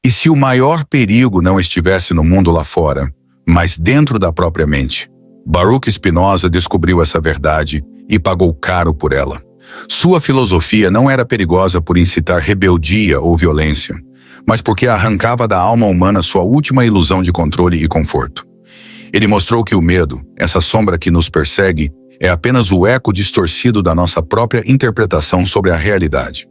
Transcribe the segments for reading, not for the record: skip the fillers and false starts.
E se o maior perigo não estivesse no mundo lá fora, mas dentro da própria mente? Baruch Spinoza descobriu essa verdade e pagou caro por ela. Sua filosofia não era perigosa por incitar rebeldia ou violência, mas porque arrancava da alma humana sua última ilusão de controle e conforto. Ele mostrou que o medo, essa sombra que nos persegue, é apenas o eco distorcido da nossa própria interpretação sobre a realidade.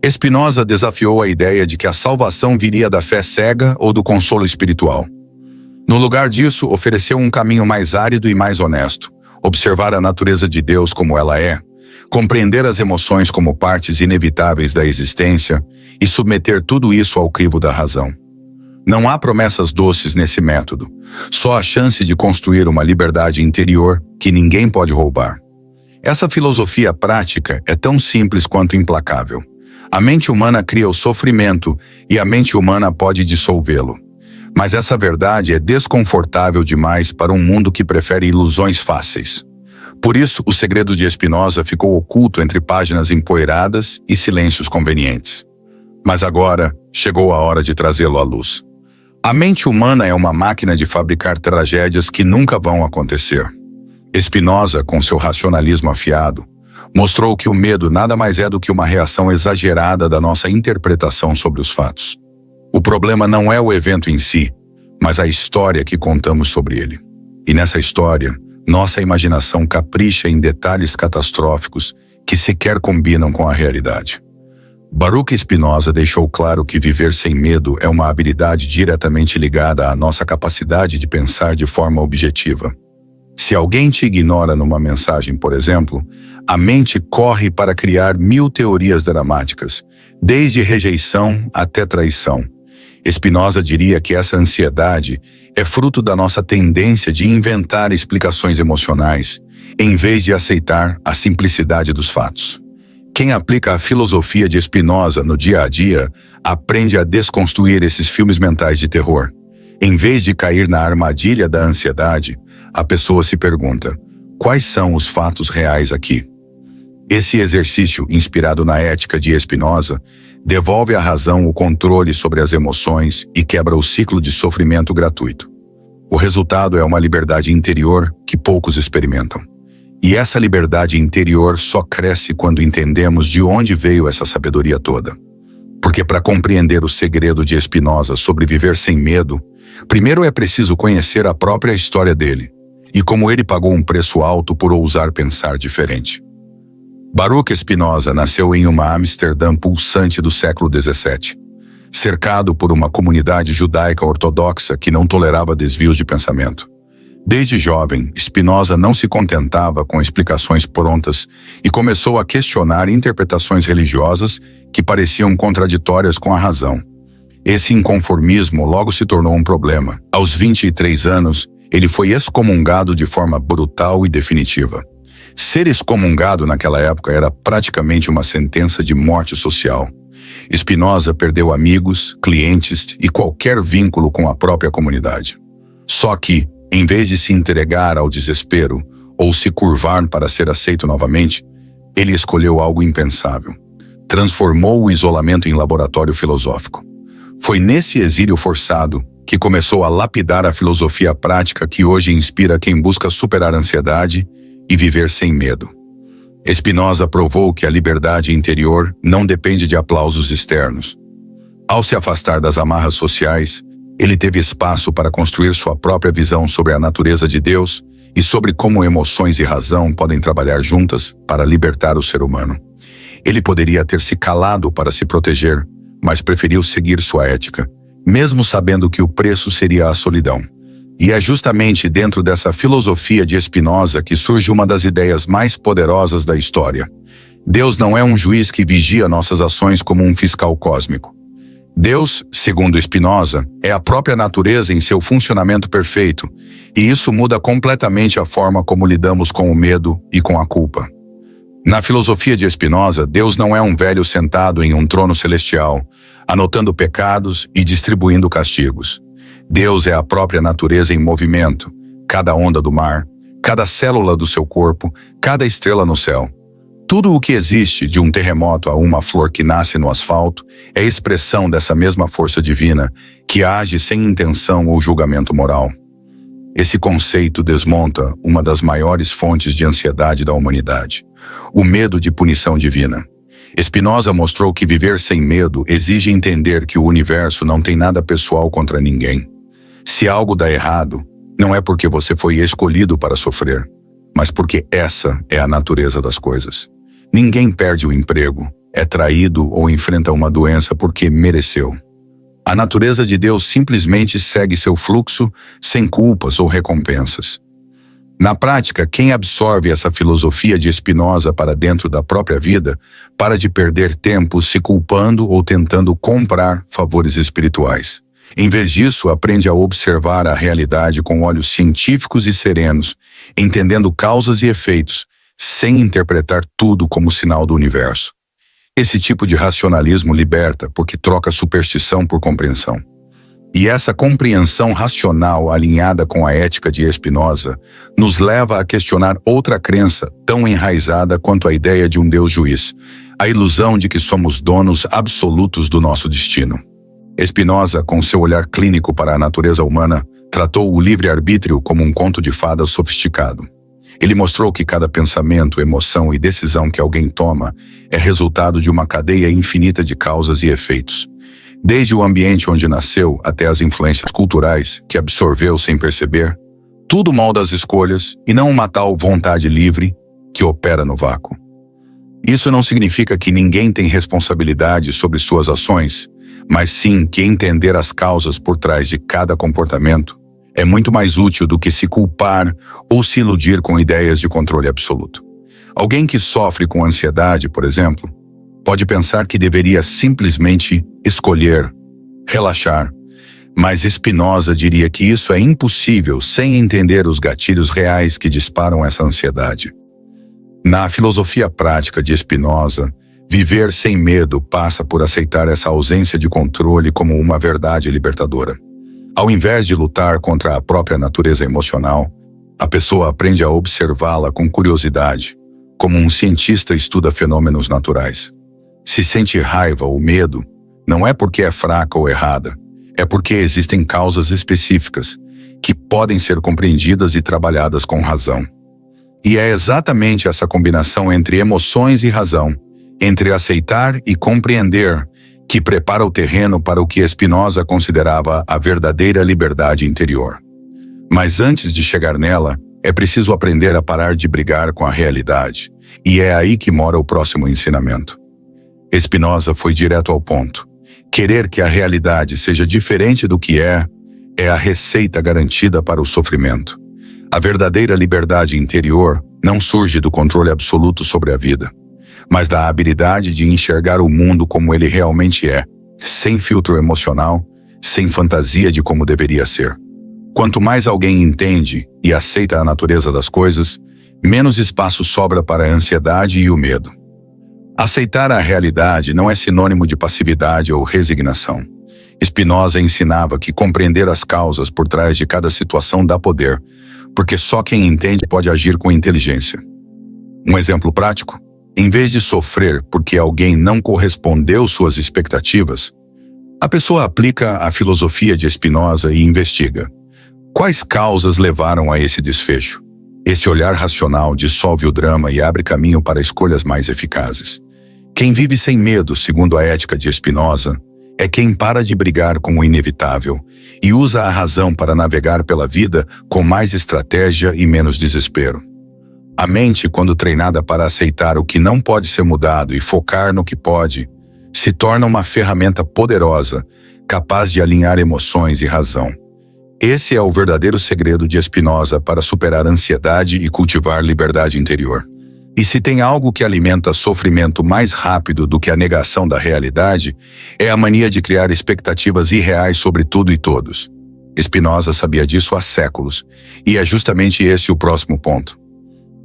Spinoza desafiou a ideia de que a salvação viria da fé cega ou do consolo espiritual. No lugar disso, ofereceu um caminho mais árido e mais honesto: observar a natureza de Deus como ela é, compreender as emoções como partes inevitáveis da existência e submeter tudo isso ao crivo da razão. Não há promessas doces nesse método, só a chance de construir uma liberdade interior que ninguém pode roubar. Essa filosofia prática é tão simples quanto implacável. A mente humana cria o sofrimento e a mente humana pode dissolvê-lo. Mas essa verdade é desconfortável demais para um mundo que prefere ilusões fáceis. Por isso, o segredo de Spinoza ficou oculto entre páginas empoeiradas e silêncios convenientes. Mas agora chegou a hora de trazê-lo à luz. A mente humana é uma máquina de fabricar tragédias que nunca vão acontecer. Spinoza, com seu racionalismo afiado, mostrou que o medo nada mais é do que uma reação exagerada da nossa interpretação sobre os fatos. O problema não é o evento em si, mas a história que contamos sobre ele. E nessa história, nossa imaginação capricha em detalhes catastróficos que sequer combinam com a realidade. Baruch Spinoza deixou claro que viver sem medo é uma habilidade diretamente ligada à nossa capacidade de pensar de forma objetiva. Se alguém te ignora numa mensagem, por exemplo, a mente corre para criar 1000 teorias dramáticas, desde rejeição até traição. Spinoza diria que essa ansiedade é fruto da nossa tendência de inventar explicações emocionais, em vez de aceitar a simplicidade dos fatos. Quem aplica a filosofia de Spinoza no dia a dia aprende a desconstruir esses filmes mentais de terror. Em vez de cair na armadilha da ansiedade, a pessoa se pergunta: quais são os fatos reais aqui? Esse exercício, inspirado na ética de Spinoza, devolve à razão o controle sobre as emoções e quebra o ciclo de sofrimento gratuito. O resultado é uma liberdade interior que poucos experimentam. E essa liberdade interior só cresce quando entendemos de onde veio essa sabedoria toda. Porque para compreender o segredo de Spinoza sobre viver sem medo, primeiro é preciso conhecer a própria história dele e como ele pagou um preço alto por ousar pensar diferente. Baruch Spinoza nasceu em uma Amsterdã pulsante do século XVII, cercado por uma comunidade judaica ortodoxa que não tolerava desvios de pensamento. Desde jovem, Spinoza não se contentava com explicações prontas e começou a questionar interpretações religiosas que pareciam contraditórias com a razão. Esse inconformismo logo se tornou um problema. Aos 23 anos, ele foi excomungado de forma brutal e definitiva. Ser excomungado naquela época era praticamente uma sentença de morte social. Spinoza perdeu amigos, clientes e qualquer vínculo com a própria comunidade. Só que, em vez de se entregar ao desespero ou se curvar para ser aceito novamente, ele escolheu algo impensável. Transformou o isolamento em laboratório filosófico. Foi nesse exílio forçado que começou a lapidar a filosofia prática que hoje inspira quem busca superar a ansiedade e viver sem medo. Spinoza provou que a liberdade interior não depende de aplausos externos. Ao se afastar das amarras sociais, ele teve espaço para construir sua própria visão sobre a natureza de Deus e sobre como emoções e razão podem trabalhar juntas para libertar o ser humano. Ele poderia ter se calado para se proteger, mas preferiu seguir sua ética, mesmo sabendo que o preço seria a solidão. E é justamente dentro dessa filosofia de Spinoza que surge uma das ideias mais poderosas da história. Deus não é um juiz que vigia nossas ações como um fiscal cósmico. Deus, segundo Spinoza, é a própria natureza em seu funcionamento perfeito, e isso muda completamente a forma como lidamos com o medo e com a culpa. Na filosofia de Spinoza, Deus não é um velho sentado em um trono celestial, anotando pecados e distribuindo castigos. Deus é a própria natureza em movimento, cada onda do mar, cada célula do seu corpo, cada estrela no céu. Tudo o que existe, de um terremoto a uma flor que nasce no asfalto, é expressão dessa mesma força divina que age sem intenção ou julgamento moral. Esse conceito desmonta uma das maiores fontes de ansiedade da humanidade: o medo de punição divina. Spinoza mostrou que viver sem medo exige entender que o universo não tem nada pessoal contra ninguém. Se algo dá errado, não é porque você foi escolhido para sofrer, mas porque essa é a natureza das coisas. Ninguém perde o emprego, é traído ou enfrenta uma doença porque mereceu. A natureza de Deus simplesmente segue seu fluxo sem culpas ou recompensas. Na prática, quem absorve essa filosofia de Spinoza para dentro da própria vida para de perder tempo se culpando ou tentando comprar favores espirituais. Em vez disso, aprende a observar a realidade com olhos científicos e serenos, entendendo causas e efeitos, sem interpretar tudo como sinal do universo. Esse tipo de racionalismo liberta porque troca superstição por compreensão. E essa compreensão racional alinhada com a ética de Spinoza nos leva a questionar outra crença tão enraizada quanto a ideia de um Deus juiz, a ilusão de que somos donos absolutos do nosso destino. Spinoza, com seu olhar clínico para a natureza humana, tratou o livre-arbítrio como um conto de fadas sofisticado. Ele mostrou que cada pensamento, emoção e decisão que alguém toma é resultado de uma cadeia infinita de causas e efeitos. Desde o ambiente onde nasceu até as influências culturais que absorveu sem perceber, tudo molda as escolhas e não uma tal vontade livre que opera no vácuo. Isso não significa que ninguém tem responsabilidade sobre suas ações, mas sim que entender as causas por trás de cada comportamento é muito mais útil do que se culpar ou se iludir com ideias de controle absoluto. Alguém que sofre com ansiedade, por exemplo, pode pensar que deveria simplesmente escolher, relaxar, mas Spinoza diria que isso é impossível sem entender os gatilhos reais que disparam essa ansiedade. Na filosofia prática de Spinoza, viver sem medo passa por aceitar essa ausência de controle como uma verdade libertadora. Ao invés de lutar contra a própria natureza emocional, a pessoa aprende a observá-la com curiosidade, como um cientista estuda fenômenos naturais. Se sente raiva ou medo, não é porque é fraca ou errada, é porque existem causas específicas que podem ser compreendidas e trabalhadas com razão. E é exatamente essa combinação entre emoções e razão, entre aceitar e compreender, que prepara o terreno para o que Spinoza considerava a verdadeira liberdade interior. Mas antes de chegar nela, é preciso aprender a parar de brigar com a realidade, e é aí que mora o próximo ensinamento. Spinoza foi direto ao ponto. Querer que a realidade seja diferente do que é a receita garantida para o sofrimento. A verdadeira liberdade interior não surge do controle absoluto sobre a vida, mas da habilidade de enxergar o mundo como ele realmente é, sem filtro emocional, sem fantasia de como deveria ser. Quanto mais alguém entende e aceita a natureza das coisas, menos espaço sobra para a ansiedade e o medo. Aceitar a realidade não é sinônimo de passividade ou resignação. Spinoza ensinava que compreender as causas por trás de cada situação dá poder, porque só quem entende pode agir com inteligência. Um exemplo prático? Em vez de sofrer porque alguém não correspondeu suas expectativas, a pessoa aplica a filosofia de Spinoza e investiga. Quais causas levaram a esse desfecho? Esse olhar racional dissolve o drama e abre caminho para escolhas mais eficazes. Quem vive sem medo, segundo a ética de Spinoza, é quem para de brigar com o inevitável e usa a razão para navegar pela vida com mais estratégia e menos desespero. A mente, quando treinada para aceitar o que não pode ser mudado e focar no que pode, se torna uma ferramenta poderosa, capaz de alinhar emoções e razão. Esse é o verdadeiro segredo de Spinoza para superar a ansiedade e cultivar liberdade interior. E se tem algo que alimenta sofrimento mais rápido do que a negação da realidade, é a mania de criar expectativas irreais sobre tudo e todos. Spinoza sabia disso há séculos, e é justamente esse o próximo ponto.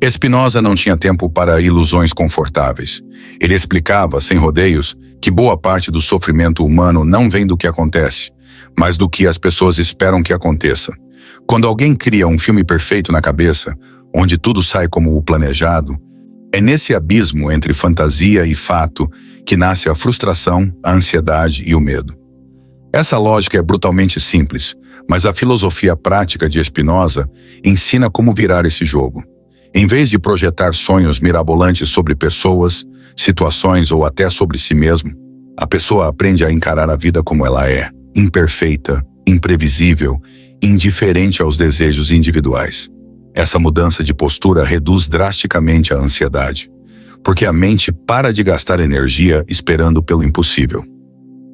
Spinoza não tinha tempo para ilusões confortáveis. Ele explicava, sem rodeios, que boa parte do sofrimento humano não vem do que acontece, mas do que as pessoas esperam que aconteça. Quando alguém cria um filme perfeito na cabeça, onde tudo sai como o planejado, É nesse abismo entre fantasia e fato que nasce a frustração, a ansiedade e o medo. Essa lógica é brutalmente simples, mas a filosofia prática de Spinoza ensina como virar esse jogo. Em vez de projetar sonhos mirabolantes sobre pessoas, situações ou até sobre si mesmo, a pessoa aprende a encarar a vida como ela é, imperfeita, imprevisível, indiferente aos desejos individuais. Essa mudança de postura reduz drasticamente a ansiedade, porque a mente para de gastar energia esperando pelo impossível.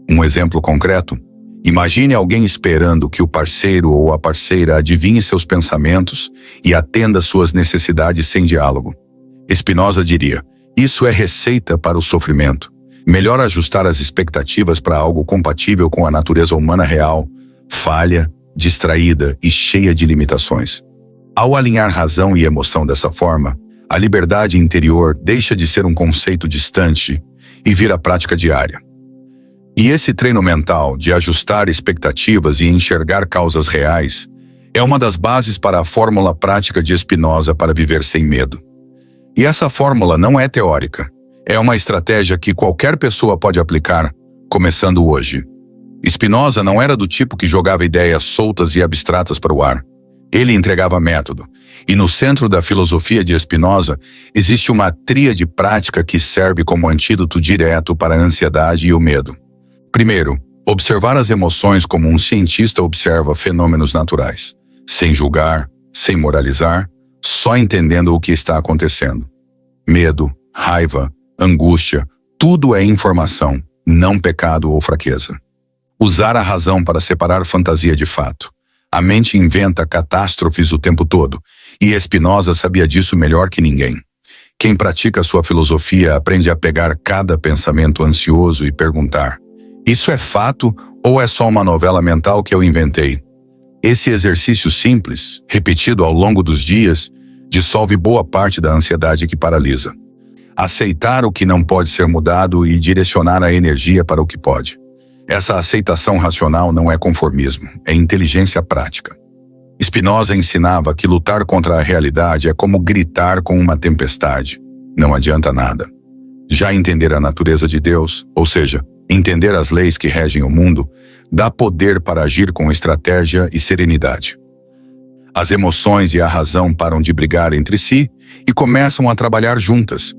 Um exemplo concreto: imagine alguém esperando que o parceiro ou a parceira adivinhe seus pensamentos e atenda suas necessidades sem diálogo. Spinoza diria: isso é receita para o sofrimento. Melhor ajustar as expectativas para algo compatível com a natureza humana real, falha, distraída e cheia de limitações. Ao alinhar razão e emoção dessa forma, a liberdade interior deixa de ser um conceito distante e vira prática diária. E esse treino mental de ajustar expectativas e enxergar causas reais é uma das bases para a fórmula prática de Spinoza para viver sem medo. E essa fórmula não é teórica, é uma estratégia que qualquer pessoa pode aplicar, começando hoje. Spinoza não era do tipo que jogava ideias soltas e abstratas para o ar. Ele entregava método, e no centro da filosofia de Spinoza existe uma tríade prática que serve como antídoto direto para a ansiedade e o medo. Primeiro, observar as emoções como um cientista observa fenômenos naturais, sem julgar, sem moralizar, só entendendo o que está acontecendo. Medo, raiva, angústia, tudo é informação, não pecado ou fraqueza. Usar a razão para separar fantasia de fato. A mente inventa catástrofes o tempo todo, e Spinoza sabia disso melhor que ninguém. Quem pratica sua filosofia aprende a pegar cada pensamento ansioso e perguntar: isso é fato ou é só uma novela mental que eu inventei? Esse exercício simples, repetido ao longo dos dias, dissolve boa parte da ansiedade que paralisa. Aceitar o que não pode ser mudado e direcionar a energia para o que pode. Essa aceitação racional não é conformismo, é inteligência prática. Spinoza ensinava que lutar contra a realidade é como gritar com uma tempestade. Não adianta nada. Já entender a natureza de Deus, ou seja, entender as leis que regem o mundo, dá poder para agir com estratégia e serenidade. As emoções e a razão param de brigar entre si e começam a trabalhar juntas.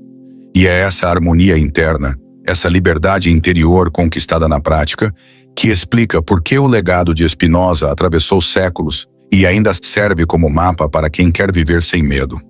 E é essa harmonia interna, essa liberdade interior conquistada na prática, que explica por que o legado de Spinoza atravessou séculos e ainda serve como mapa para quem quer viver sem medo.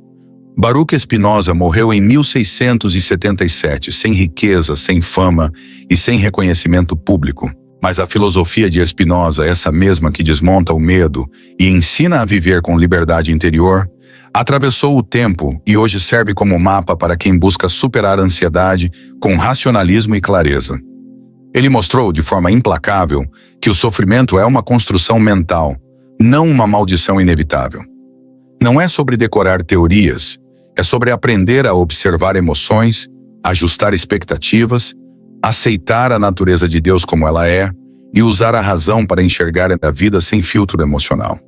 Baruch Spinoza morreu em 1677, sem riqueza, sem fama e sem reconhecimento público. Mas a filosofia de Spinoza, essa mesma que desmonta o medo e ensina a viver com liberdade interior, atravessou o tempo e hoje serve como mapa para quem busca superar a ansiedade com racionalismo e clareza. Ele mostrou de forma implacável que o sofrimento é uma construção mental, não uma maldição inevitável. Não é sobre decorar teorias, é sobre aprender a observar emoções, ajustar expectativas, aceitar a natureza de Deus como ela é e usar a razão para enxergar a vida sem filtro emocional.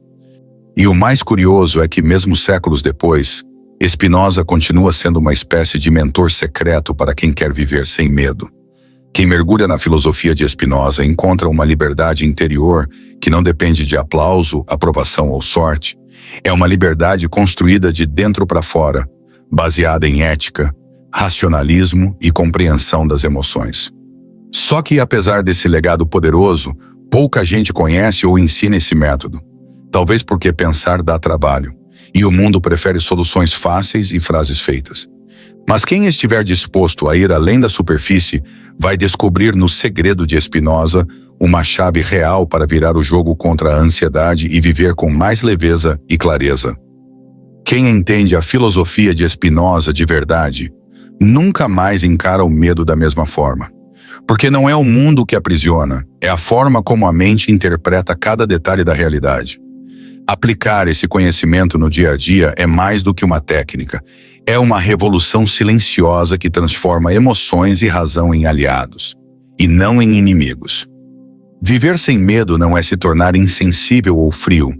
E o mais curioso é que, mesmo séculos depois, Spinoza continua sendo uma espécie de mentor secreto para quem quer viver sem medo. Quem mergulha na filosofia de Spinoza encontra uma liberdade interior que não depende de aplauso, aprovação ou sorte. É uma liberdade construída de dentro para fora, baseada em ética, racionalismo e compreensão das emoções. Só que, apesar desse legado poderoso, pouca gente conhece ou ensina esse método. Talvez porque pensar dá trabalho, e o mundo prefere soluções fáceis e frases feitas. Mas quem estiver disposto a ir além da superfície vai descobrir no segredo de Spinoza uma chave real para virar o jogo contra a ansiedade e viver com mais leveza e clareza. Quem entende a filosofia de Spinoza de verdade nunca mais encara o medo da mesma forma. Porque não é o mundo que aprisiona, é a forma como a mente interpreta cada detalhe da realidade. Aplicar esse conhecimento no dia a dia é mais do que uma técnica. É uma revolução silenciosa que transforma emoções e razão em aliados, e não em inimigos. Viver sem medo não é se tornar insensível ou frio.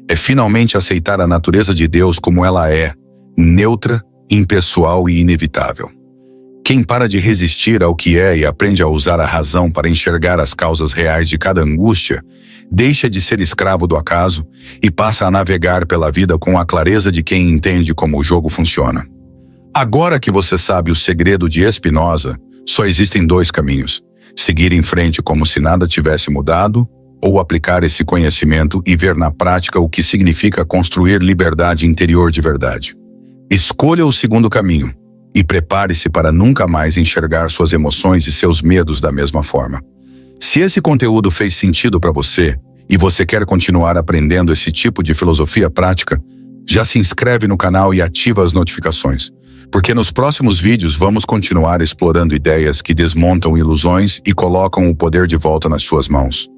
É finalmente aceitar a natureza de Deus como ela é, neutra, impessoal e inevitável. Quem para de resistir ao que é e aprende a usar a razão para enxergar as causas reais de cada angústia, deixa de ser escravo do acaso e passa a navegar pela vida com a clareza de quem entende como o jogo funciona. Agora que você sabe o segredo de Spinoza, só existem dois caminhos: seguir em frente como se nada tivesse mudado, ou aplicar esse conhecimento e ver na prática o que significa construir liberdade interior de verdade. Escolha o segundo caminho e prepare-se para nunca mais enxergar suas emoções e seus medos da mesma forma. Se esse conteúdo fez sentido para você e você quer continuar aprendendo esse tipo de filosofia prática, já se inscreve no canal e ativa as notificações, porque nos próximos vídeos vamos continuar explorando ideias que desmontam ilusões e colocam o poder de volta nas suas mãos.